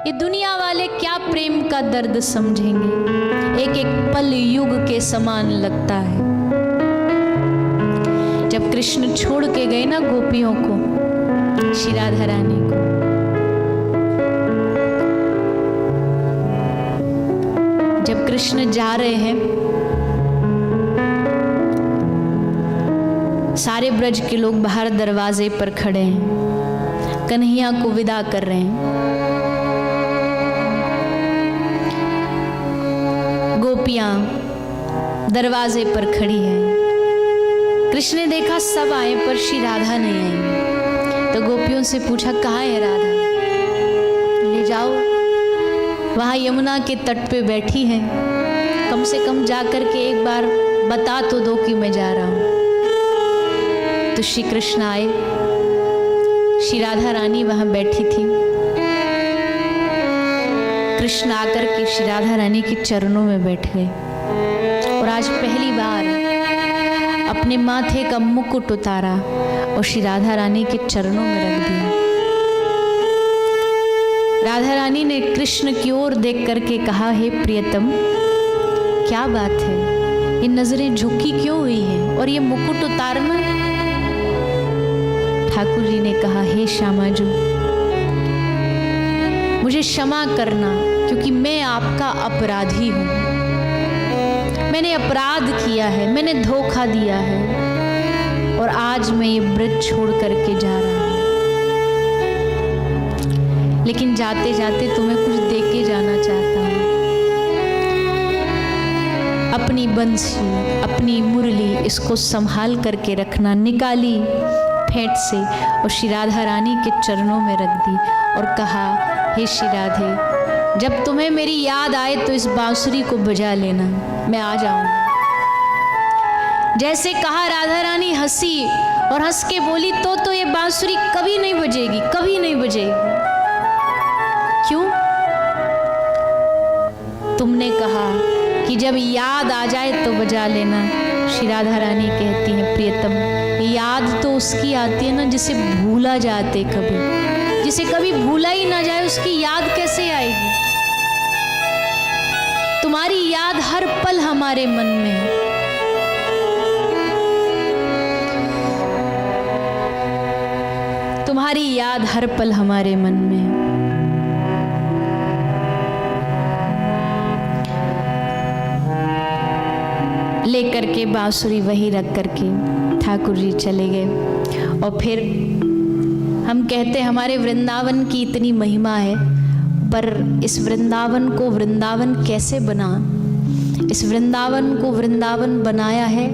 ये दुनिया वाले क्या प्रेम का दर्द समझेंगे। एक एक पल युग के समान लगता है। जब कृष्ण छोड़ के गए ना गोपियों को, श्री राधा रानी को, जब कृष्ण जा रहे हैं, सारे ब्रज के लोग बाहर दरवाजे पर खड़े हैं, कन्हैया को विदा कर रहे हैं। गोपियां दरवाजे पर खड़ी हैं। कृष्ण ने देखा सब आए पर श्री राधा नहीं आई, तो गोपियों से पूछा कहाँ है राधा, ले जाओ, वहां यमुना के तट पे बैठी है, कम से कम जाकर के एक बार बता तो दो कि मैं जा रहा हूं। तो श्री कृष्ण आए, श्री राधा रानी वहां बैठी थी। कृष्ण आकर के श्री राधा रानी के चरणों में बैठ गए और आज पहली बार अपने माथे का मुकुट उतारा और श्री राधा रानी के चरणों में रख दिया। राधा रानी ने कृष्ण की ओर देख करके कहा, हे प्रियतम, क्या बात है, ये नजरें झुकी क्यों हुई है और ये मुकुट उतारना? ठाकुर जी ने कहा, हे श्यामाजू, मुझे क्षमा करना क्योंकि मैं आपका अपराधी हूं। मैंने अपराध किया है, मैंने धोखा दिया है और आज मैं ये ब्रज छोड़ करके जा रहा हूं। लेकिन जाते जाते तुम्हें कुछ दे के जाना चाहता हूं। अपनी बंसी, अपनी मुरली, इसको संभाल करके रखना। निकाली फेंट से और श्री राधा रानी के चरणों में रख दी और कहा, हे श्री राधे, जब तुम्हें मेरी याद आए तो इस बांसुरी को बजा लेना, मैं आ जाऊंगा। जैसे कहा राधा रानी हंसी और हंस के बोली, तो ये बांसुरी कभी नहीं बजेगी, कभी नहीं बजेगी। क्यों? तुमने कहा कि जब याद आ जाए तो बजा लेना। श्री राधा रानी कहती हैं, प्रियतम, याद तो उसकी आती है ना जिसे भूला जाते, कभी जिसे कभी भूला ही ना जाए, उसकी याद कैसे आएगी? तुम्हारी याद हर पल हमारे मन में है। तुम्हारी याद हर पल हमारे मन में है। लेकर के बांसुरी वही रख करके ठाकुर जी चले गए। और फिर हम कहते हमारे वृंदावन की इतनी महिमा है, पर इस वृंदावन को वृंदावन कैसे बना? इस वृंदावन को वृंदावन बनाया है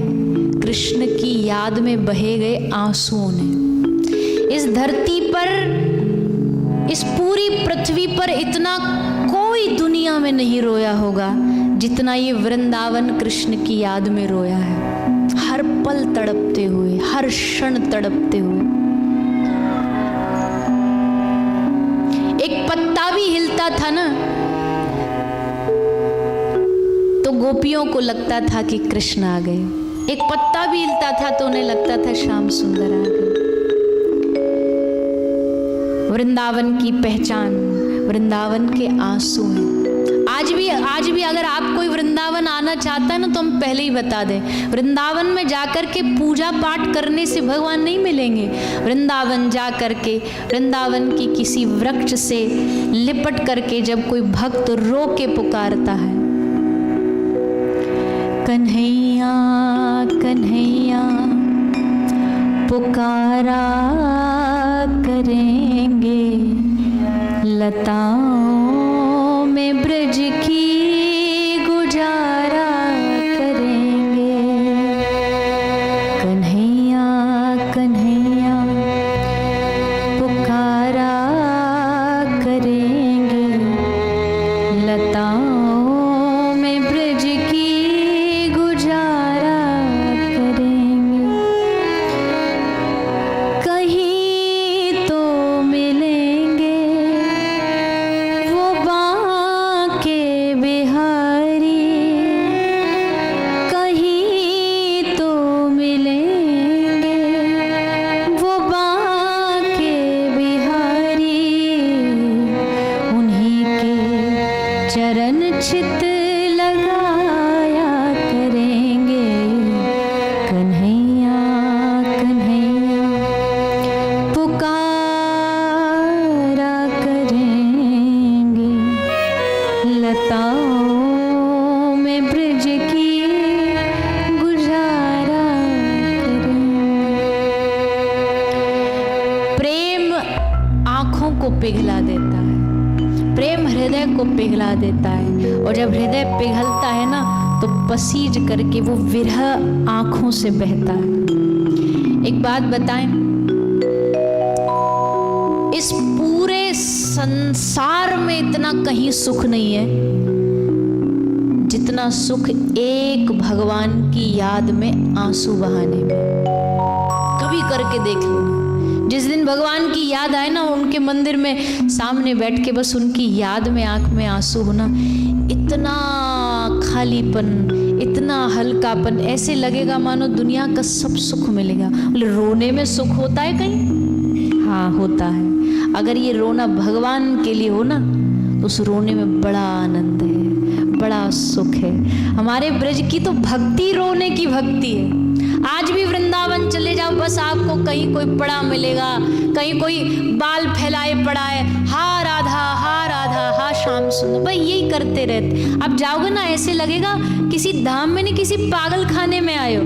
कृष्ण की याद में बहे गए आंसुओं ने। इस धरती पर, इस पूरी पृथ्वी पर इतना कोई दुनिया में नहीं रोया होगा जितना ये वृंदावन कृष्ण की याद में रोया है। हर पल तड़पते हुए, हर क्षण तड़पते हुए। एक पत्ता भी हिलता था ना तो गोपियों को लगता था कि कृष्ण आ गए। एक पत्ता भी हिलता था तो उन्हें लगता था श्याम सुंदर आ गए। वृंदावन की पहचान वृंदावन के आंसू हैं। आज भी अगर आप कोई वृंदावन आना चाहता है ना, तो हम पहले ही बता दें, वृंदावन में जाकर के पूजा पाठ करने से भगवान नहीं मिलेंगे। वृंदावन जाकर के वृंदावन की किसी वृक्ष से लिपट करके जब कोई भक्त रो के पुकारता है, कन्हैया कन्हैया पुकारा करेंगे, लताओं में ब्रज की गुजारा करेंगे। कन्हैया कन्हैया पुकारा करेंगे, लताओं में ब्रज की गुजारा करेंगे। कहीं तो मिलेंगे वो बांके चरण चित लगाया करेंगे कन्हैया कन्हैया, पुकारा करेंगे लताओं में ब्रज की गुजारा करेंगे। प्रेम आँखों को पिघला देता है, प्रेम हृदय को पिघला देता है, और जब हृदय पिघलता है ना तो पसीज करके वो विरह आंखों से बहता है। एक बात बताएं, इस पूरे संसार में इतना कहीं सुख नहीं है जितना सुख एक भगवान की याद में आंसू बहाने में। कभी करके देख लेना, जिस दिन भगवान की याद आए ना, उनके मंदिर में सामने बैठ के बस उनकी याद में आंख में आंसू होना, इतना खालीपन, इतना हल्कापन, ऐसे लगेगा मानो दुनिया का सब सुख मिलेगा। बोले रोने में सुख होता है कहीं? हाँ होता है। अगर ये रोना भगवान के लिए हो ना तो उस रोने में बड़ा आनंद है, बड़ा सुख है। हमारे ब्रज की तो भक्ति रोने की भक्ति है। आज भी वृंदावन चले जाओ, बस आपको कहीं कोई पड़ा मिलेगा, कहीं कोई बाल फैलाए पड़ा है, हा राधा हा श्याम सुंदर, भाई यही करते रहते। आप जाओगे ना ऐसे लगेगा किसी धाम में नहीं, किसी पागल खाने में आए हो।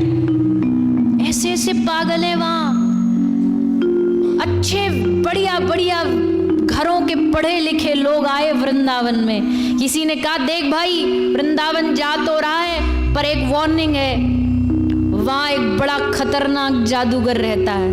ऐसे ऐसे पागल है वहां, अच्छे बढ़िया बढ़िया घरों के पढ़े लिखे लोग आए वृंदावन में। किसी ने कहा देख भाई वृंदावन जा तो रहा है पर एक वार्निंग है, वहां एक बड़ा खतरनाक जादूगर रहता है,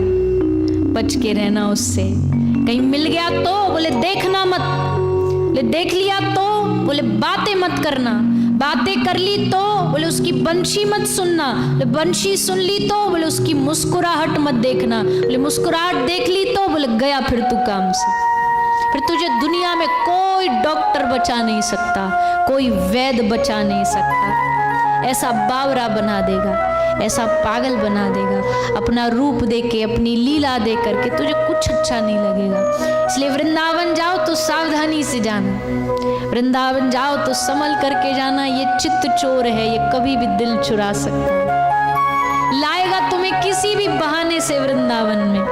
बच के रहना उससे। कहीं मिल गया तो बोले देखना मत, बोले देख लिया तो बोले बातें मत करना, बातें कर ली तो बोले उसकी बंशी मत सुनना, बोले बंशी सुन ली तो बोले उसकी मुस्कुराहट मत देखना, बोले मुस्कुराहट देख ली तो बोले गया फिर तू काम से। फिर तुझे दुनिया में कोई डॉक्टर बचा नहीं सकता, कोई वैद्य बचा नहीं सकता। ऐसा बावरा बना देगा, ऐसा पागल बना देगा, अपना रूप दे के, अपनी लीला दे करके तुझे कुछ अच्छा नहीं लगेगा। इसलिए वृंदावन जाओ तो सावधानी से जाना, वृंदावन जाओ तो संभल करके जाना। ये चित्त चोर है, ये कभी भी दिल चुरा सकता है, लाएगा तुम्हें किसी भी बहाने से वृंदावन में,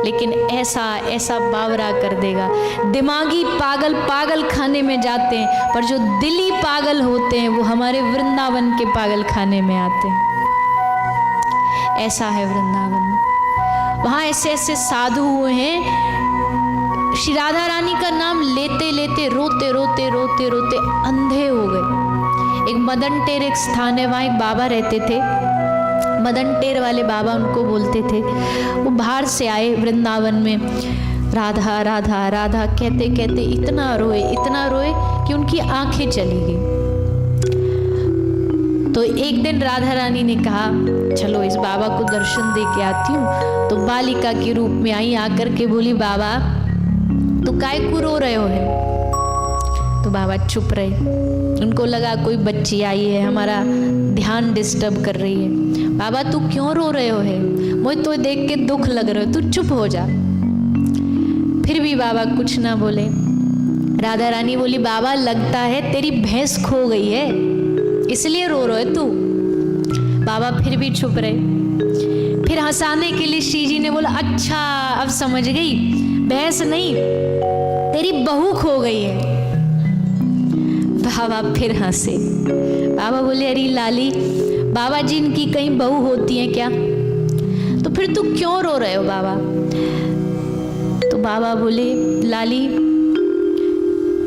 लेकिन ऐसा ऐसा बावरा कर देगा। दिमागी पागल पागल खाने में जाते हैं, पर जो दिली पागल होते हैं वो हमारे वृंदावन के पागल खाने में आते हैं। ऐसा है वृंदावन में। वहाँ ऐसे ऐसे साधु हुए हैं, श्री राधा रानी का नाम लेते लेते रोते रोते रोते रोते अंधे हो गए। एक मदन टेर एक स्थान है, वहाँ एक बाबा रहते थे, मदन टेर वाले बाबा उनको बोलते थे। वो बाहर से आए वृंदावन में, राधा राधा राधा कहते कहते इतना रोए कि उनकी आंखें चली गई। तो एक दिन राधा रानी ने कहा चलो इस बाबा को दर्शन दे के आती हूँ। तो बालिका के रूप में आई, आकर के बोली बाबा तो काय को रो रहे हो है? तो बाबा चुप रहे। उनको लगा कोई बच्ची आई है, हमारा ध्यान डिस्टर्ब कर रही है। बाबा तू क्यों रो रहे हो है? मुझे तो देख के दुख लग रहा है, तू चुप हो जा। फिर भी बाबा कुछ ना बोले। राधा रानी बोली बाबा लगता है तेरी भैंस खो गई है इसलिए रो रहे तू। बाबा फिर भी चुप रहे। फिर हंसाने के लिए श्री जी ने बोला अच्छा अब समझ गई, भैंस नहीं तेरी बहू खो गई है। बाबा फिर हंसे। बाबा बोले अरे लाली, बाबा जी इनकी कहीं बहू होती है क्या? तो फिर तू क्यों रो रहे हो बाबा? तो बाबा बोले लाली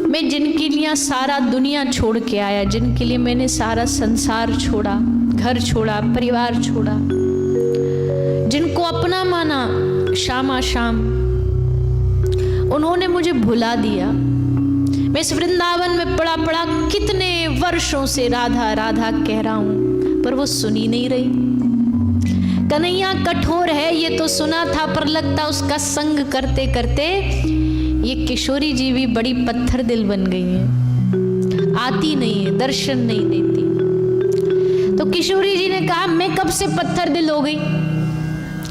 मैं जिनके लिए सारा दुनिया छोड़ के आया, जिनके लिए मैंने सारा संसार छोड़ा, घर छोड़ा, परिवार छोड़ा, जिनको अपना माना शामा शाम, उन्होंने मुझे भुला दिया। मैं इस वृंदावन में पड़ा पड़ा कितने वर्षों से राधा राधा कह रहा हूं, पर वो सुनी नहीं रही। कन्हैया कठोर है ये तो सुना था, पर लगता उसका संग करते करते ये किशोरी जी भी बड़ी पत्थर दिल बन गई है, आती नहीं है, दर्शन नहीं देती। तो किशोरी जी ने कहा मैं कब से पत्थर दिल हो गई?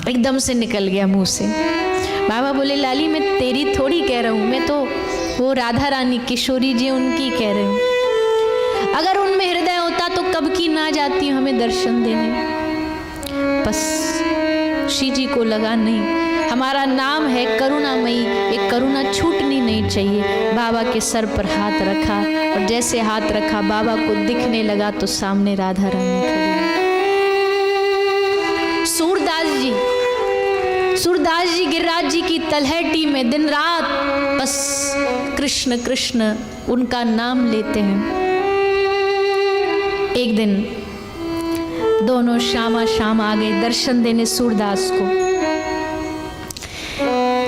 एकदम से निकल गया मुंह से। बाबा बोले लाली मैं तेरी थोड़ी कह रहा हूं, मैं तो वो राधा रानी किशोरी जी उनकी कह रहे हूँ। अगर उनमें हृदय होता तो कब की ना जाती हमें दर्शन देने। बस श्री जी को लगा नहीं, हमारा नाम है करुणामयी, ये करुणा छूटनी नहीं चाहिए। बाबा के सर पर हाथ रखा और जैसे हाथ रखा बाबा को दिखने लगा तो सामने राधा रानी खड़ी। सूरदास जी गिरिराज जी की तलहटी में दिन रात बस कृष्ण कृष्ण उनका नाम लेते हैं। एक दिन दोनों शामा शाम आ गए दर्शन देने सूरदास को।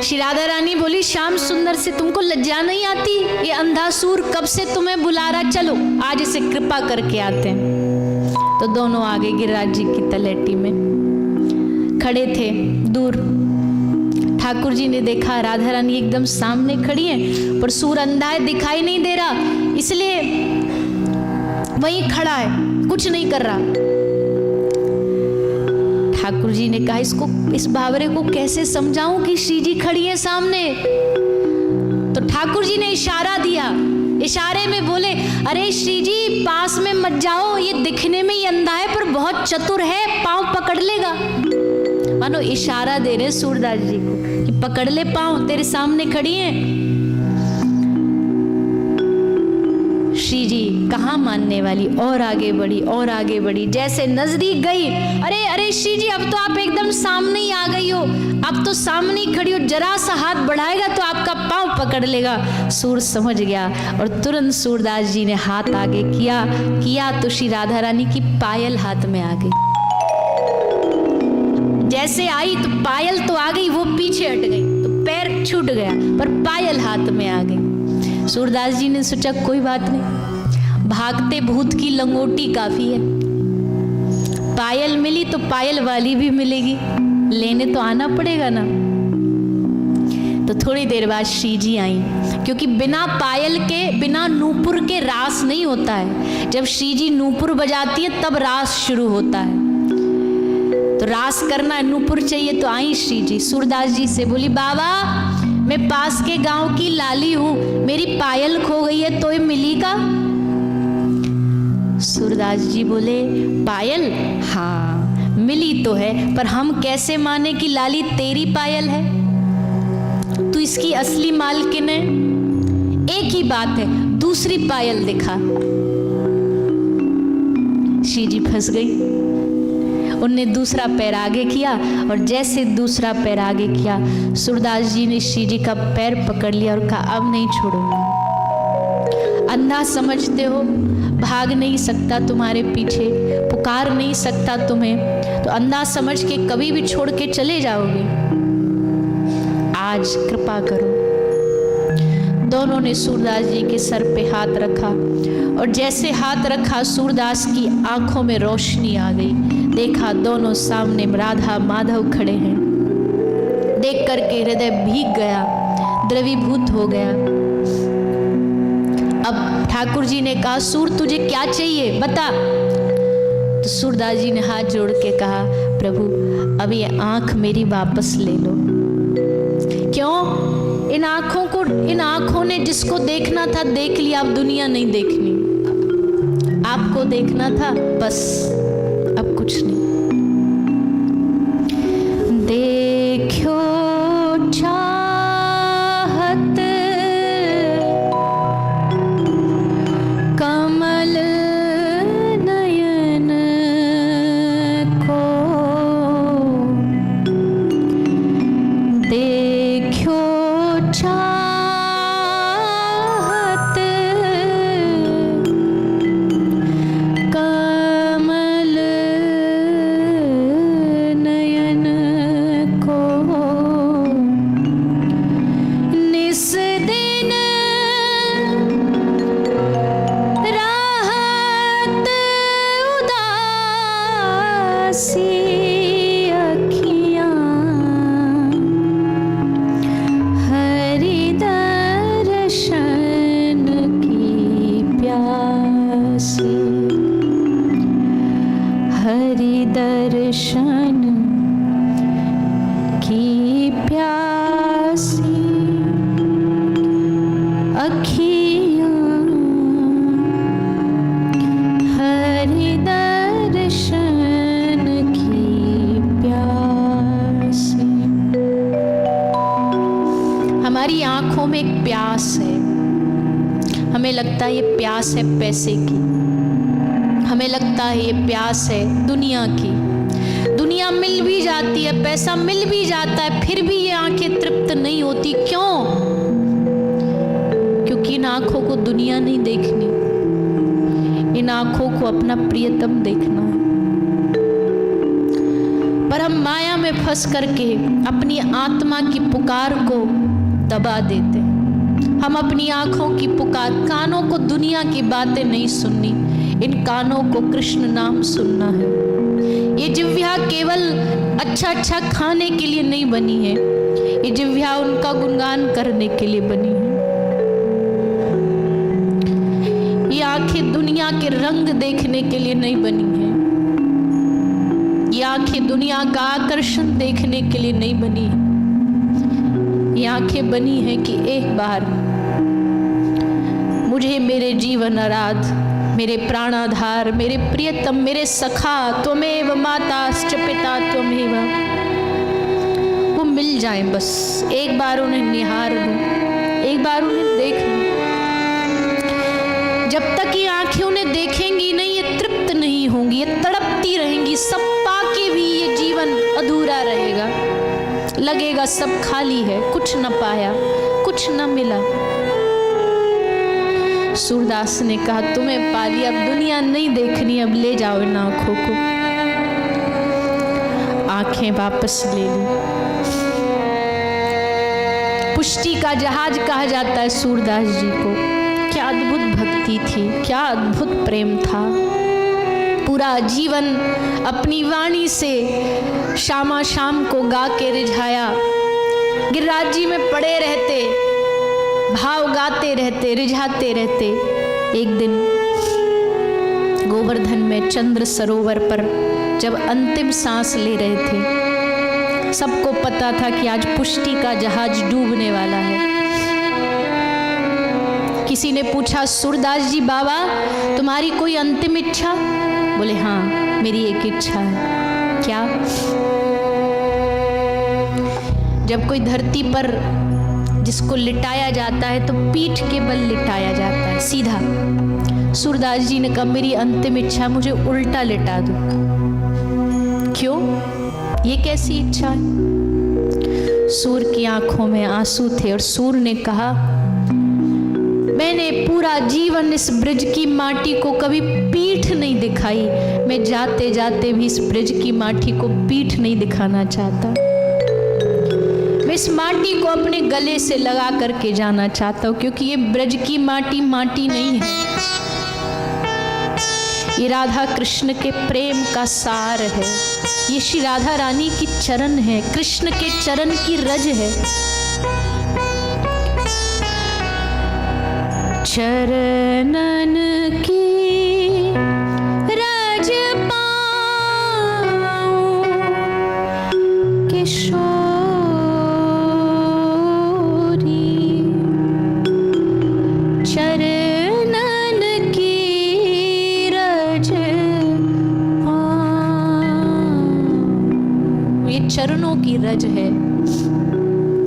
श्री राधा रानी बोली, श्याम सुंदर से तुमको लज्जा नहीं आती? ये अंधा सूर कब से तुम्हें बुला रहा, चलो आज इसे कृपा करके आते हैं। तो दोनों आगे गिरिराज जी की तलहटी में खड़े थे। दूर ठाकुर जी ने देखा राधा रानी एकदम सामने खड़ी है, पर सूर अंधा है, दिखाई नहीं दे रहा, इसलिए वहीं खड़ा है, कुछ नहीं कर रहा। ठाकुर जी ने कहा, इस बावरे को कैसे समझाऊं कि श्री जी खड़ी है सामने। तो ठाकुर जी ने इशारा दिया, इशारे में बोले, अरे श्री जी पास में मत जाओ, ये दिखने में ही अंधा है पर बहुत चतुर है, पांव पकड़ लेगा। मानो इशारा दे रहे सूरदास जी को कि पकड़ ले पांव, तेरे सामने खड़ी है। श्री जी कहाँ मानने वाली, और आगे बढ़ी और आगे बढ़ी। जैसे नजदीक गई, अरे अरे श्री जी अब तो आप एकदम सामने ही आ गई हो, अब तो सामने ही खड़ी हो, जरा सा हाथ बढ़ाएगा तो आपका पांव पकड़ लेगा। सूर समझ गया और तुरंत सूरदास जी ने हाथ आगे किया तो श्री राधा रानी की पायल हाथ में आ गई। जैसे आई तो पायल तो आ गई, वो पीछे हट गई तो पैर छूट गया, पर पायल हाथ में आ गई। सूरदास जी ने सोचा कोई बात नहीं, भागते भूत की लंगोटी काफी है, पायल मिली तो पायल वाली भी मिलेगी, लेने तो आना पड़ेगा ना। तो थोड़ी देर बाद श्री जी आई, क्योंकि बिना पायल के, बिना नूपुर के रास नहीं होता है। जब श्री जी नूपुर बजाती है तब रास शुरू होता है, तो रास करना है, नूपुर चाहिए। तो आई श्री जी सूरदास जी से बोली, बाबा मैं पास के गांव की लाली हूं, मेरी पायल खो गई है, तो ये मिली का? सूरदास जी बोले, पायल हाँ मिली तो है, पर हम कैसे माने कि लाली तेरी पायल है, तू इसकी असली मालकिन है? एक ही बात है, दूसरी पायल दिखा। श्री जी फंस गई। उनने दूसरा पैर आगे किया और जैसे दूसरा पैर आगे किया, सूरदास जी ने श्री जी का पैर पकड़ लिया और कहा, अब नहीं छोड़ूंगा। अंधा समझते हो, भाग नहीं सकता तुम्हारे पीछे, पुकार नहीं सकता तुम्हें, तो अंधा समझ के कभी भी छोड़ के चले जाओगे। आज कृपा करो। दोनों ने सूरदास जी के सर पे हाथ रखा और जैसे हाथ रखा सूरदास की आंखों में रोशनी आ गई। देखा दोनों सामने राधा माधव खड़े हैं। देख करके हृदय भीग गया, द्रवीभूत हो गया। अब ठाकुर जी ने कहा, सूर तुझे क्या चाहिए बता। तो सूरदास जी ने हाथ जोड़ के कहा, प्रभु अब ये आंख मेरी वापस ले लो। क्यों? इन आंखों ने जिसको देखना था देख लिया, अब दुनिया नहीं देखनी। आपको देखना था बस, अब कुछ नहीं। देखो चाहत कमल नयन को, देखो चाहत कमल हमें लगता है ये प्यास है पैसे की, हमें लगता है ये प्यास है दुनिया की। दुनिया मिल भी जाती है, पैसा मिल भी जाता है, फिर भी ये आंखें तृप्त नहीं होती। क्यों? क्योंकि इन आंखों को दुनिया नहीं देखनी, इन आंखों को अपना प्रियतम देखना है। पर हम माया में फंस करके अपनी आत्मा की पुकार को दबा देते हैं। हम अपनी आंखों की पुकार, कानों को दुनिया की बातें नहीं सुननी, इन कानों को कृष्ण नाम सुनना है। ये जिह्वा केवल अच्छा अच्छा खाने के लिए नहीं बनी है, ये जिह्वा उनका गुणगान करने के लिए बनी है। ये आंखें दुनिया के रंग देखने के लिए नहीं बनी है, ये आंखें दुनिया का आकर्षण देखने के लिए नहीं बनी है। ये आंखें बनी है कि एक बार मुझे मेरे जीवन आराध, मेरे प्राणाधार, मेरे प्रियतम, मेरे सखा त्वमेव माताश्च पिता त्वमेव, वो मिल जाए। बस एक बार उन्हें निहार लूं, एक बार उन्हें देख लूं। जब तक ये आंखें उन्हें देखेंगी नहीं, ये तृप्त नहीं होंगी, ये तड़पती रहेंगी। सब पाके भी ये जीवन अधूरा रहेगा, लगेगा सब खाली है, कुछ न पाया, कुछ न मिला। सूरदास ने कहा तुम्हें पा लिया, अब दुनिया नहीं देखनी, अब ले जाओ इन आंखों को। आंखें वापस ले ली। पुष्टि का जहाज कहा जाता है सूरदास जी को। क्या अद्भुत भक्ति थी, क्या अद्भुत प्रेम था। पूरा जीवन अपनी वाणी से शामा शाम को गा के रिझाया। गिरिराज जी में पड़े रहते, भाव गाते रहते, रिझाते रहते। एक दिन गोवर्धन में चंद्र सरोवर पर जब अंतिम सांस ले रहे थे, सबको पता था कि आज पुष्टि का जहाज डूबने वाला है। किसी ने पूछा सूरदास जी बाबा तुम्हारी कोई अंतिम इच्छा? बोले हाँ मेरी एक इच्छा है। क्या? जब कोई धरती पर जिसको लिटाया जाता है तो पीठ के बल लिटाया जाता है, सीधा। सूरदास जी ने कहा मेरी अंतिम इच्छा, मुझे उल्टा लिटा दो। क्यों? ये कैसी इच्छा है? सूर की आंखों में आंसू थे और सूर ने कहा मैंने पूरा जीवन इस ब्रज की माटी को कभी पीठ नहीं दिखाई, मैं जाते जाते भी इस ब्रज की माटी को पीठ नहीं दिखाना चाहता। मैं इस माटी को अपने गले से लगा करके जाना चाहता हूँ, क्योंकि ये ब्रज की माटी माटी नहीं है, ये राधा कृष्ण के प्रेम का सार है। ये श्री राधा रानी की चरण है, कृष्ण के चरण की रज है। चरणन की रज पाऊं किशोरी, चरणन की रज पाऊं। ये चरणों की रज है,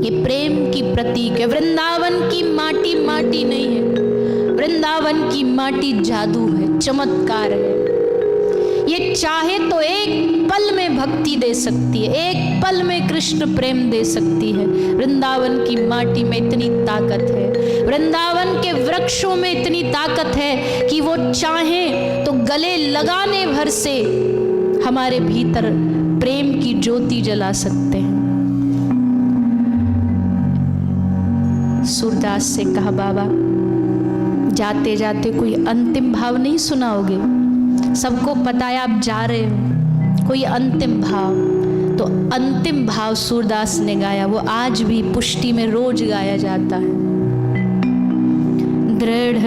ये प्रेम की प्रतीक है। वृंदावन की माटी माटी नहीं है, वृंदावन की माटी जादू है, चमत्कार है। ये चाहे तो एक पल में भक्ति दे सकती है, एक पल में कृष्ण प्रेम दे सकती है। वृंदावन की माटी में इतनी ताकत है, वृंदावन के वृक्षों में इतनी ताकत है कि वो चाहे तो गले लगाने भर से हमारे भीतर प्रेम की ज्योति जला सकते हैं। सूरदास से कहा बाबा जाते जाते कोई अंतिम भाव नहीं सुनाओगे? सबको पता है आप जा रहे हो, कोई अंतिम भाव? तो अंतिम भाव सूरदास ने गाया, वो आज भी पुष्टि में रोज गाया जाता है। दृढ़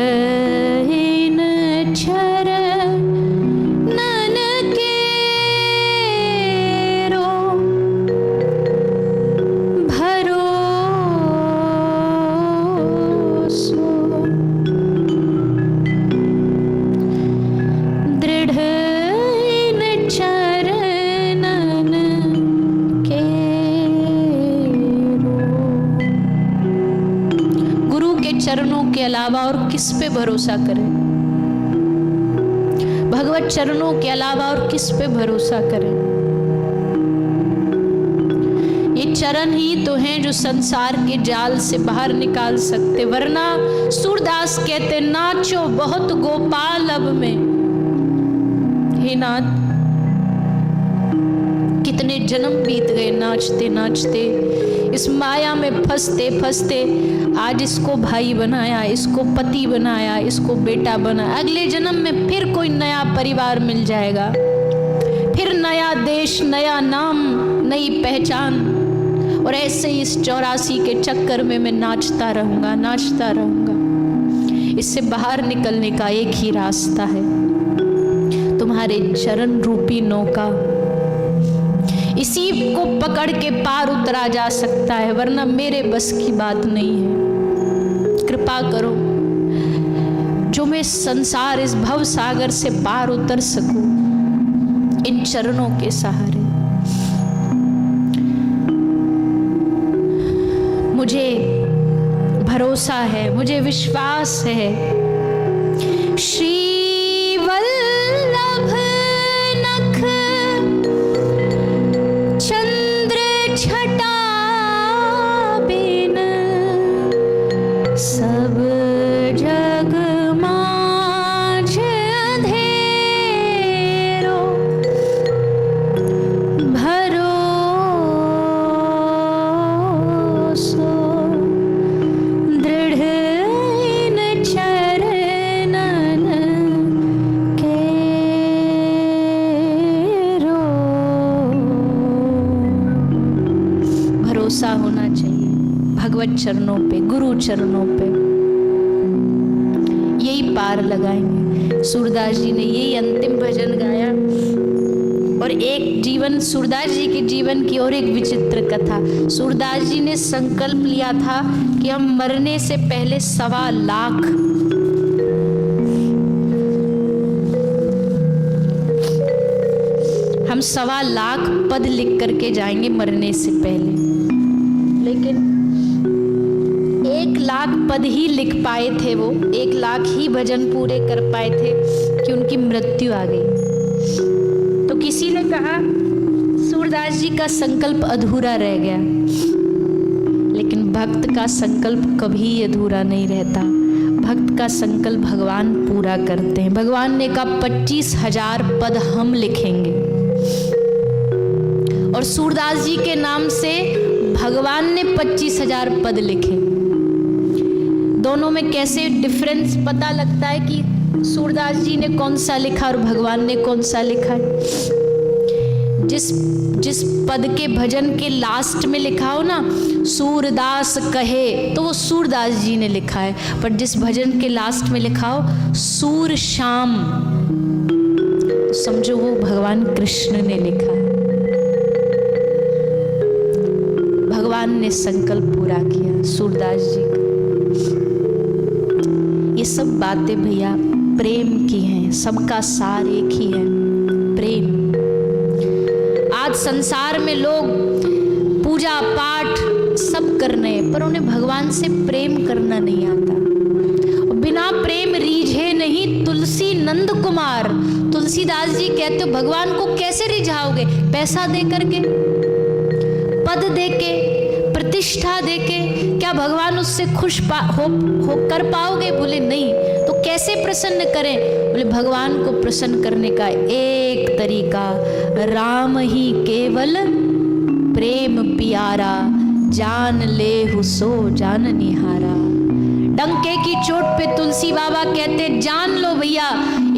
अलावा और किस पे भरोसा करें? भगवत चरणों के अलावा और किस पे भरोसा करें? ये चरण ही तो हैं जो संसार के जाल से बाहर निकाल सकते, वरना सूरदास कहते नाचो बहुत गोपाल अब में। हे नाथ, कितने जन्म बीत गए नाचते नाचते, इस माया में फंसते फंसते। आज इसको भाई बनाया, इसको पति बनाया, इसको बेटा बनाया। अगले जन्म में फिर कोई नया परिवार मिल जाएगा, फिर नया देश, नया नाम, नई पहचान। और ऐसे ही इस 84 के चक्कर में मैं नाचता रहूंगा, नाचता रहूंगा। इससे बाहर निकलने का एक ही रास्ता है, तुम्हारे चरण रूपी नौका। इसी को पकड़ के पार उतरा जा सकता है, वरना मेरे बस की बात नहीं है। कृपा करो जो मैं संसार, इस भव सागर से पार उतर सकूं इन चरणों के सहारे। मुझे भरोसा है, मुझे विश्वास है। श्री वल्लभ नख चंद्र छटा बिन सब जग माझ अंधेरो भरोसो दृढ़ इन चरणन केरो। भरोसा होना चाहिए भगवत चरणों पे, गुरु चरणों पे। यही पार लगाएंगे। सूरदास जी ने यही अंतिम भजन गाया। और एक जीवन, सूरदास जी के जीवन की और एक विचित्र कथा। सूरदास जी ने संकल्प लिया था कि हम मरने से पहले 1.25 लाख हम 1.25 लाख पद लिख करके जाएंगे मरने से पहले। लेकिन 1 लाख पद ही लिख पाए थे वो, 1 लाख ही भजन पूरे कर पाए थे कि उनकी मृत्यु आ गई। तो किसी ने कहा सूरदास जी का संकल्प अधूरा रह गया। लेकिन भक्त का संकल्प कभी अधूरा नहीं रहता। भक्त का संकल्प भगवान पूरा करते हैं। भगवान ने कहा 25,000 पद हम लिखेंगे। और सूरदास जी के नाम से भगवान ने 25,000 पद लिखे। दोनों में कैसे डिफरेंस पता लगता है कि सूरदास जी ने कौन सा लिखा और भगवान ने कौन सा लिखा है। जिस पद के भजन के लास्ट में लिखा हो ना सूरदास कहे, तो वो सूरदास जी ने लिखा है। पर जिस भजन के लास्ट में लिखा हो सूर श्याम, तो समझो वो भगवान कृष्ण ने लिखा है। भगवान ने संकल्प पूरा किया सूरदास जी का। ये सब बातें भैया प्रेम की हैं। सबका सार एक ही है, प्रेम। आज संसार में लोग पूजा पाठ सब कर रहे हैं, पर उन्हें भगवान से प्रेम करना नहीं आता। और बिना प्रेम रीझे नहीं तुलसी नंद कुमार। तुलसीदास जी कहते हो भगवान को कैसे रिझाओगे? पैसा दे करके, पद दे के, प्रतिष्ठा देके क्या भगवान उससे खुश हो कर पाओगे? बोले नहीं। तो कैसे प्रसन्न करें? बोले भगवान को प्रसन्न करने का एक तरीका, राम ही केवल प्रेम प्यारा, जान ले हुसो जान निहारा। डंके की चोट पे तुलसी बाबा कहते जान लो भैया,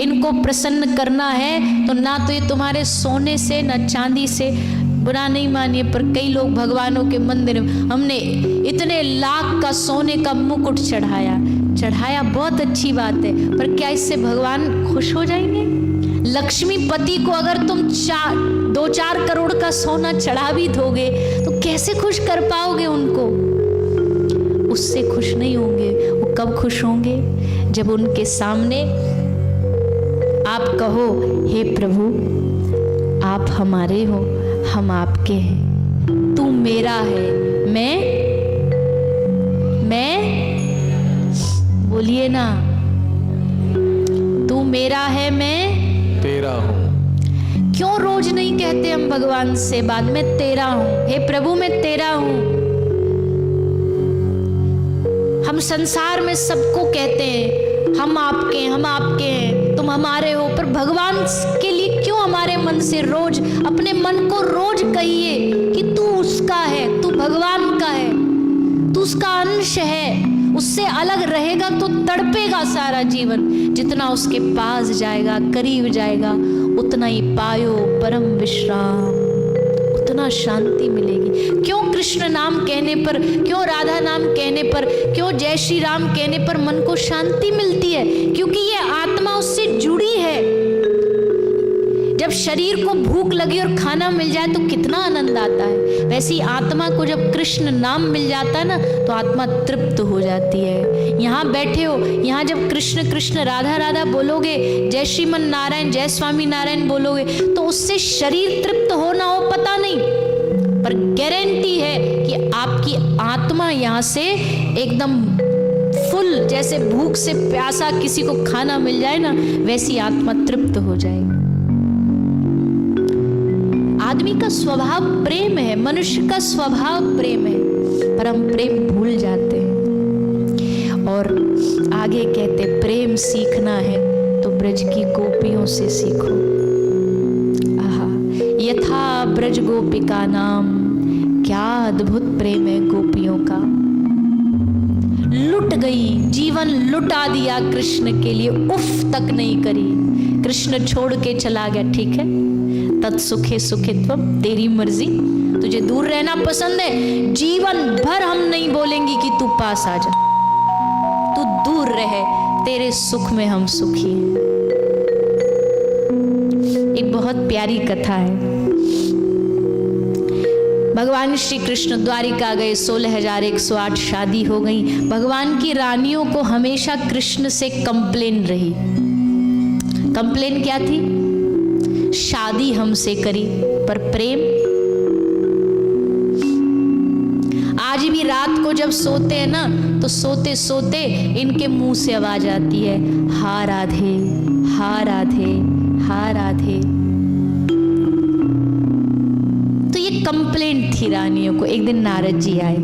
इनको प्रसन्न करना है तो ना तो ये तुम्हारे सोने से न चांदी से, बुरा नहीं मानिए, पर कई लोग भगवानों के मंदिर में हमने इतने लाख का सोने का मुकुट चढ़ाया बहुत अच्छी बात है, पर क्या इससे भगवान खुश हो जाएंगे? लक्ष्मीपति को अगर तुम 2-4 करोड़ का सोना चढ़ा भी दोगे तो कैसे खुश कर पाओगे उनको? उससे खुश नहीं होंगे। वो कब खुश होंगे? जब उनके सामने आप कहो हे प्रभु आप हमारे हो, हम आपके हैं, तू मेरा है, मैं बोलिए ना, तू मेरा है मैं तेरा हूँ। क्यों रोज नहीं कहते हम भगवान से बात, मैं तेरा हूं, हे प्रभु मैं तेरा हूं। हम संसार में सबको कहते हैं हम आपके हैं, तुम हमारे हो, पर भगवान के लिए क्यों हमारे मन से रोज, अपने मन को रोज कहिए कि तू उसका है, तू भगवान का है, तू उसका अंश है। उससे अलग रहेगा तो तड़पेगा सारा जीवन। जितना उसके पास जाएगा, करीब जाएगा, उतना ही पायो परम विश्राम, उतना शांति मिलेगी। क्यों कृष्ण नाम कहने पर, क्यों राधा नाम कहने पर, क्यों जय श्री राम कहने पर मन को शांति मिलती है? क्योंकि ये आत्मा उससे जुड़ी है। जब शरीर को भूख लगी और खाना मिल जाए तो कितना आनंद आता है, वैसी आत्मा को जब कृष्ण नाम मिल जाता है ना तो आत्मा तृप्त हो जाती है। यहाँ बैठे हो, यहाँ जब कृष्ण कृष्ण राधा राधा बोलोगे, जय श्रीमन नारायण जय स्वामी नारायण बोलोगे तो उससे शरीर तृप्त हो ना हो पता नहीं, पर गारंटी है कि आपकी आत्मा यहाँ से एकदम फुल, जैसे भूख से प्यासा किसी को खाना मिल जाए ना वैसी आत्मा तृप्त हो जाएगी। आदमी का स्वभाव प्रेम है, मनुष्य का स्वभाव प्रेम है, पर हम प्रेम भूल जाते हैं। और आगे कहते प्रेम सीखना है तो ब्रज की गोपियों से सीखो। आहा, यथा ब्रज गोपिका नाम, क्या अद्भुत प्रेम है गोपियों का। लुट गई, जीवन लुटा दिया कृष्ण के लिए, उफ तक नहीं करी। कृष्ण छोड़ के चला गया, ठीक है, तत्सुखे सुखित्वम, तेरी मर्जी, तुझे दूर रहना पसंद है, जीवन भर हम नहीं बोलेंगी कि तू पास आ जा, तू दूर रहे, तेरे सुख में हम सुखी हैं। एक बहुत प्यारी कथा है। भगवान श्री कृष्ण द्वारिका गए, 16,108 शादी हो गई। भगवान की रानियों को हमेशा कृष्ण से कंप्लेन रही। कंप्लेन क्या थी? शादी हमसे करी पर प्रेम। आज भी रात को जब सोते हैं ना तो सोते सोते इनके मुंह से आवाज आती है, हा राधे हा राधे हा राधे। तो ये कंप्लेंट थी रानियों को। एक दिन नारद जी आए,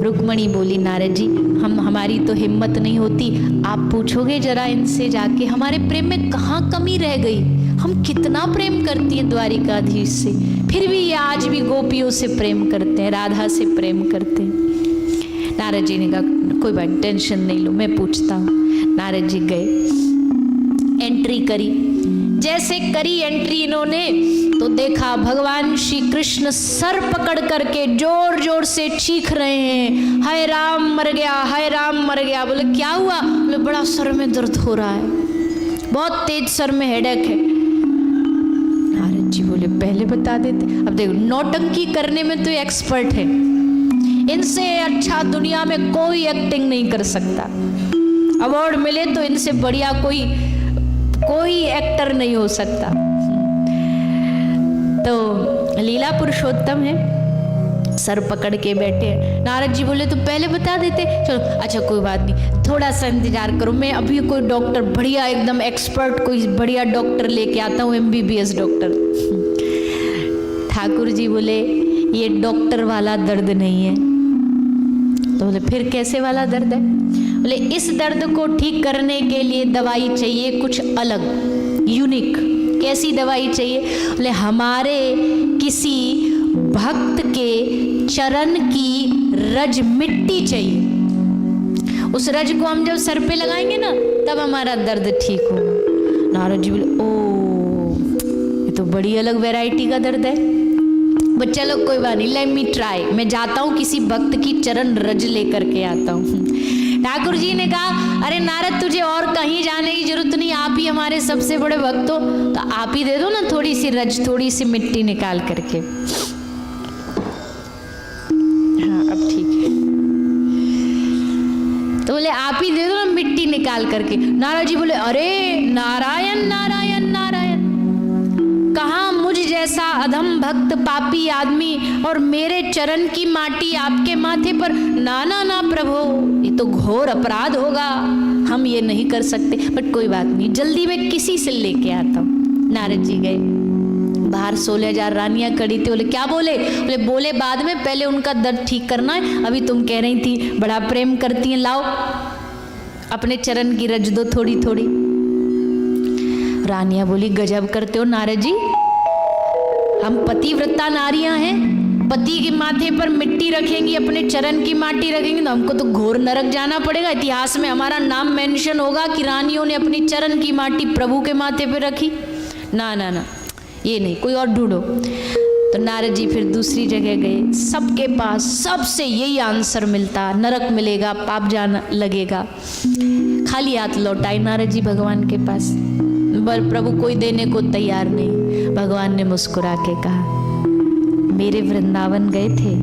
रुक्मणी बोली नारद जी हमारी तो हिम्मत नहीं होती, आप पूछोगे जरा इनसे जाके हमारे प्रेम में कहाँ कमी रह गई, हम कितना प्रेम करती है द्वारिकाधीश से, फिर भी ये आज भी गोपियों से प्रेम करते हैं, राधा से प्रेम करते हैं। नारद जी ने कहा कोई बात, टेंशन नहीं लो, मैं पूछता हूँ। नारद जी गए, एंट्री करी। जैसे करी एंट्री इन्होंने तो देखा भगवान श्री कृष्ण सर पकड़ करके जोर जोर से चीख रहे हैं, हाय राम मर गया, हाय राम मर गया। बोले क्या हुआ? बोले बड़ा सर में दर्द हो रहा है, बहुत तेज सर में हेडेक है। नारद जी बोले पहले बता देते। अब देखो नौटंकी करने में तो एक्सपर्ट है, इनसे अच्छा दुनिया में कोई एक्टिंग नहीं कर सकता। अवार्ड मिले तो इनसे बढ़िया कोई एक्टर नहीं हो सकता। तो लीला पुरुषोत्तम है, सर पकड़ के बैठे। नारद जी बोले तो पहले बता देते। चलो अच्छा कोई बात नहीं, थोड़ा सा इंतजार करो, मैं अभी कोई डॉक्टर बढ़िया एकदम एक्सपर्ट कोई बढ़िया डॉक्टर लेके आता हूँ, MBBS डॉक्टर। ठाकुर जी बोले ये डॉक्टर वाला दर्द नहीं है। तो बोले फिर कैसे वाला दर्द है? बोले इस दर्द को ठीक करने के लिए दवाई चाहिए कुछ अलग, यूनिक। कैसी दवाई चाहिए? बोले हमारे किसी भक्त के चरण की रज मिट्टी चाहिए, उस रज को हम जब सर पे लगाएंगे ना तब हमारा दर्द ठीक होगा। नारद जी बोले ओ ये तो बड़ी अलग वैरायटी का दर्द है। बट चलो कोई बात नहीं, लेट मी ट्राई, मैं जाता हूँ किसी भक्त की चरण रज लेकर के आता हूँ। ठाकुर जी ने कहा अरे नारद तुझे और कहीं जाने की जरूरत नहीं, आप ही हमारे सबसे बड़े भक्त हो, तो आप ही दे दो ना थोड़ी सी रज, थोड़ी सी मिट्टी निकाल करके। हाँ अब ठीक है। तो बोले आप ही दे दो ना मिट्टी निकाल करके। नारद जी बोले अरे नारायण नारायण नारायण, कहाँ मुझ जैसा अधम भक्त पापी आदमी और मेरे चरण की माटी आपके माथे पर, ना ना ना प्रभु ये तो घोर अपराध होगा, हम ये नहीं कर सकते, बट कोई बात नहीं, जल्दी मैं किसी से लेके आता हूँ। नारद जी गए, बाहर 16,000 रानियां खड़ी थी। बोले क्या बोले? बोले बाद में, पहले उनका दर्द ठीक करना है। अभी तुम कह रही थी बड़ा प्रेम करती हैं, लाओ अपने चरण की रज दो थोड़ी थोड़ी। रानियां बोली गजब करते हो नारद जी, हम पतिव्रता नारियां हैं, पति के माथे पर मिट्टी रखेंगी, अपने चरण की माटी रखेंगी, तो हमको तो घोर नरक जाना पड़ेगा। इतिहास में हमारा नाम मेंशन होगा कि रानियों ने अपनी चरण की माटी प्रभु के माथे पर रखी। ना ना ना, ये नहीं, कोई और ढूंढो। तो नारद जी फिर दूसरी जगह गए, सबके पास सबसे यही आंसर मिलता, नरक मिलेगा, पाप जाना लगेगा। खाली हाथ लौटाए नारद जी भगवान के पास, पर प्रभु कोई देने को तैयार नहीं। भगवान ने मुस्कुरा के कहा, मेरे वृंदावन गए थे,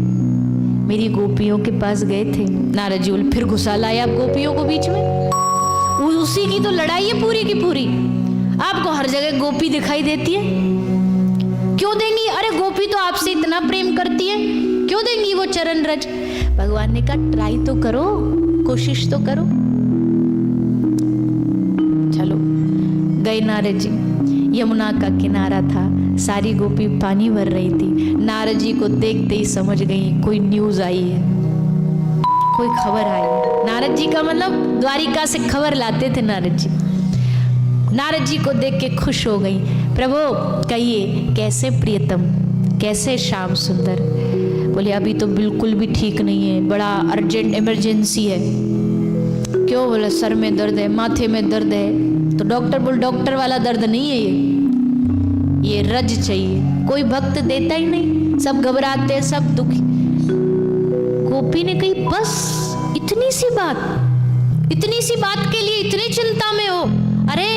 मेरी गोपियों के पास गए थे। नारद जी बोले फिर घुसा लाए आप गोपियों को बीच में, उसी की तो लड़ाई है पूरी की पूरी। आपको हर जगह गोपी दिखाई देती है, क्यों देंगी? अरे गोपी तो आपसे इतना प्रेम करती है, क्यों देंगी वो चरण रज? भगवान ने कहा ट्राई तो करो, कोशिश तो करो। चलो गए नारद जी, यमुना का किनारा था, सारी गोपी पानी भर रही थी। नारद जी को देखते ही समझ गई कोई न्यूज आई है, कोई खबर आई है। नारद जी का मतलब द्वारिका से खबर लाते थे नारद जी। नारद जी को देख के खुश हो गई। प्रभु कहिए कैसे प्रियतम, कैसे श्याम सुंदर? बोले अभी तो बिल्कुल भी ठीक नहीं है, बड़ा अर्जेंट इमरजेंसी है। क्यों? बोले सर में दर्द है, माथे में दर्द है। तो डॉक्टर बोल डॉक्टर वाला दर्द नहीं है ये रज चाहिए। कोई भक्त देता ही नहीं, सब घबराते हैं, सब दुखी। गोपी ने कही बस इतनी सी बात के लिए इतनी चिंता में हो? अरे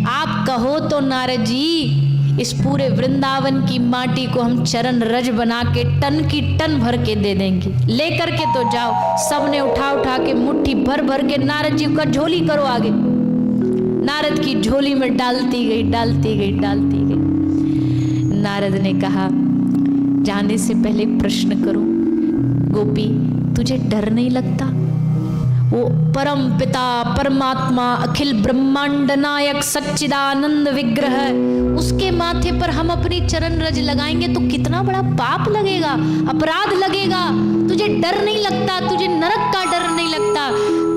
आप कहो तो नारद जी, इस पूरे वृंदावन की माटी को हम चरण रज बना के टन की टन भर के दे देंगे, लेकर के तो जाओ। सबने उठा के मुट्ठी भर भर के नारद जी का झोली करो आगे। नारद की झोली में डालती गई। नारद ने कहा जाने से पहले प्रश्न करूं, गोपी तुझे डर नहीं लगता? वो परम पिता परमात्मा अखिल ब्रह्मांड नायक सच्चिदानंद विग्रह, उसके माथे पर हम अपनी चरण रज लगाएंगे तो कितना बड़ा पाप लगेगा, अपराध लगेगा। तुझे डर नहीं लगता? तुझे नरक का डर नहीं लगता?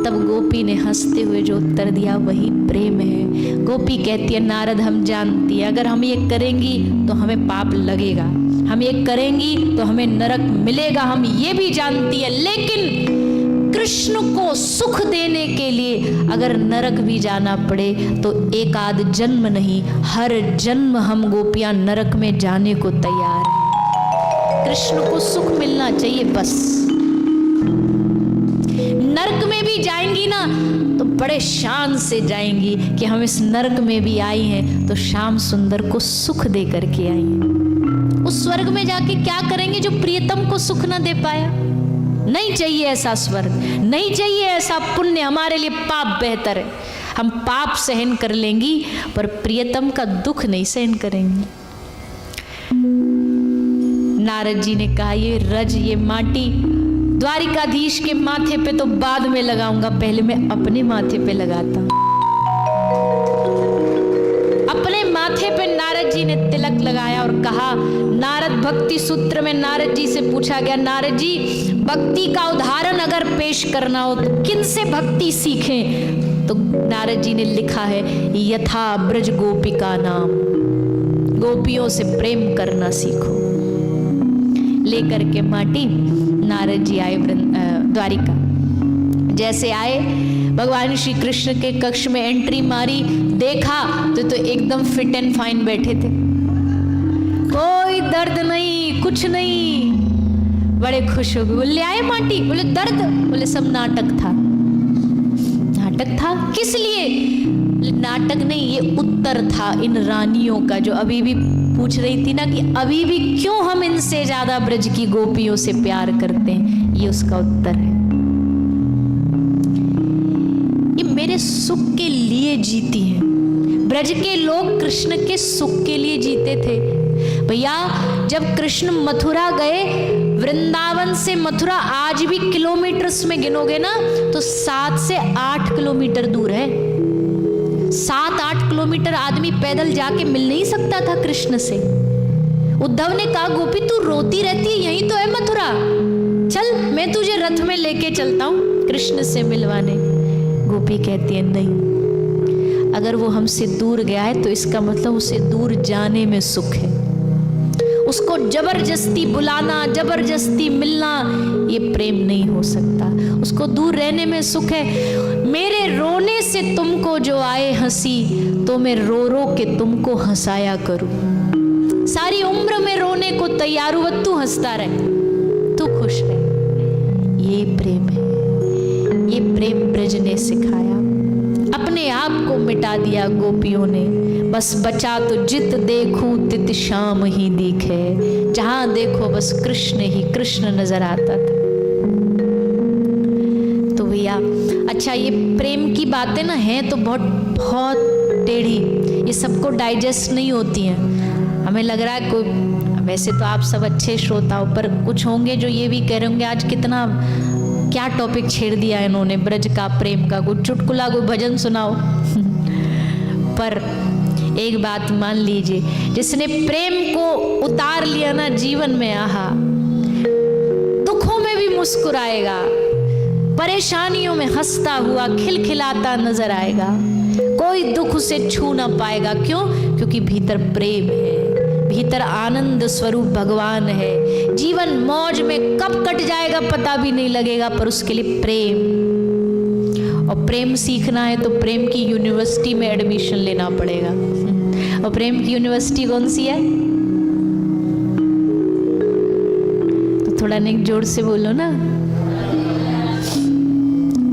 तब गोपी ने हंसते हुए जो उत्तर दिया वही प्रेम है। गोपी कहती है नारद हम जानती है, अगर हम ये करेंगी तो हमें पाप लगेगा, हम ये करेंगी तो हमें नरक मिलेगा, हम ये भी जानती है। लेकिन कृष्ण को सुख देने के लिए अगर नरक भी जाना पड़े तो एक आध जन्म नहीं, हर जन्म हम गोपियां नरक में जाने को तैयार हैं। कृष्ण को सुख मिलना चाहिए बस। नरक में भी जाएंगी ना तो बड़े शान से जाएंगी कि हम इस नरक में भी आई हैं तो श्याम सुंदर को सुख दे करके आई हैं। उस स्वर्ग में जाके क्या करेंगे जो प्रियतम को सुख न दे पाया? नहीं चाहिए ऐसा स्वर्ग, नहीं चाहिए ऐसा पुण्य, हमारे लिए पाप बेहतर है। हम पाप सहन कर लेंगी पर प्रियतम का दुख नहीं सहन करेंगी। नारद जी ने कहा ये रज, ये माटी द्वारिकाधीश के माथे पे तो बाद में लगाऊंगा, पहले मैं अपने माथे पे लगाता हूं। अपने माथे पे नारद जी ने तिलक लगाया और कहा, नारद भक्ति सूत्र में नारद जी से पूछा गया, नारद जी भक्ति का उदाहरण अगर पेश करना हो तो किन से भक्ति सीखें? तो नारद जी ने लिखा है यथा ब्रज गोपिका नाम, गोपियों से प्रेम करना सीखो। लेकर के माटी नारद जी आए द्वारिका। जैसे आए भगवान श्री कृष्ण के कक्ष में एंट्री मारी, देखा तो एकदम फिट एंड फाइन बैठे थे, कोई दर्द नहीं, कुछ नहीं। बड़े खुश हो गए, बोले आए माटी? बोले दर्द? बोले सब नाटक था। नाटक था किस लिए? नाटक नहीं, ये उत्तर था इन रानियों का जो अभी भी पूछ रही थी ना कि अभी भी क्यों हम इनसे ज्यादा ब्रज की गोपियों से प्यार करते हैं। ये उसका उत्तर है। ये मेरे सुख के लिए जीती हैं। ब्रज के लोग कृष्ण के सुख के लिए जीते थे। भैया जब कृष्ण मथुरा गए, वृंदावन से मथुरा आज भी किलोमीटर्स में गिनोगे ना तो 7 से 8 किलोमीटर दूर है। 7-8 किलोमीटर आदमी पैदल जाके मिल नहीं सकता था कृष्ण से। उद्धव ने कहा गोपी तू रोती रहती है, यही तो है मथुरा, चल मैं तुझे रथ में लेके चलता हूं कृष्ण से मिलवाने। गोपी कहती है नहीं, अगर वो हमसे दूर गया है तो इसका मतलब उसे दूर जाने में सुख है। उसको जबरदस्ती बुलाना, जबरदस्ती मिलना, ये प्रेम नहीं हो सकता। उसको दूर रहने में सुख है। मेरे रोने से तुमको जो आए हंसी, तो मैं रो रो के तुमको हंसाया करूं। सारी उम्र में रोने को तैयार हुआ, तू हंसता रहे, तू खुश रहे। ये प्रेम है, ये प्रेम ब्रज ने सिखाया। अपने आप को मिटा दिया गोपियों ने, बस बचा तो जित देखूं तित शाम ही दिखे। जहां देखो बस कृष्ण ही कृष्ण नजर आता था। तो भैया अच्छा, ये प्रेम की बातें ना हैं तो बहुत बहुत टेढ़ी, ये सबको डाइजेस्ट नहीं होती हैं। हमें लग रहा है कोई, वैसे तो आप सब अच्छे श्रोताओं, पर कुछ होंगे जो ये भी कह रहे होंगे आज कितना क्या टॉपिक छेड़ दिया इन्होंने ब्रज का, प्रेम का, कोई चुटकुला कोई भजन सुनाओ। पर एक बात मान लीजिए, जिसने प्रेम को उतार लिया ना जीवन में, आहा, दुखों में भी मुस्कुराएगा, परेशानियों में हंसता हुआ खिलखिलाता नजर आएगा। कोई दुख उसे छू ना पाएगा। क्यों? क्योंकि भीतर प्रेम है, भीतर आनंद स्वरूप भगवान है। जीवन मौज में कब कट जाएगा पता भी नहीं लगेगा, पर उसके लिए प्रेम। और प्रेम सीखना है तो प्रेम की यूनिवर्सिटी में एडमिशन लेना पड़ेगा। और प्रेम की यूनिवर्सिटी कौन सी है? तो थोड़ा नहीं जोर से बोलो ना।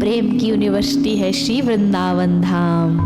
प्रेम की यूनिवर्सिटी है श्री वृंदावन धाम।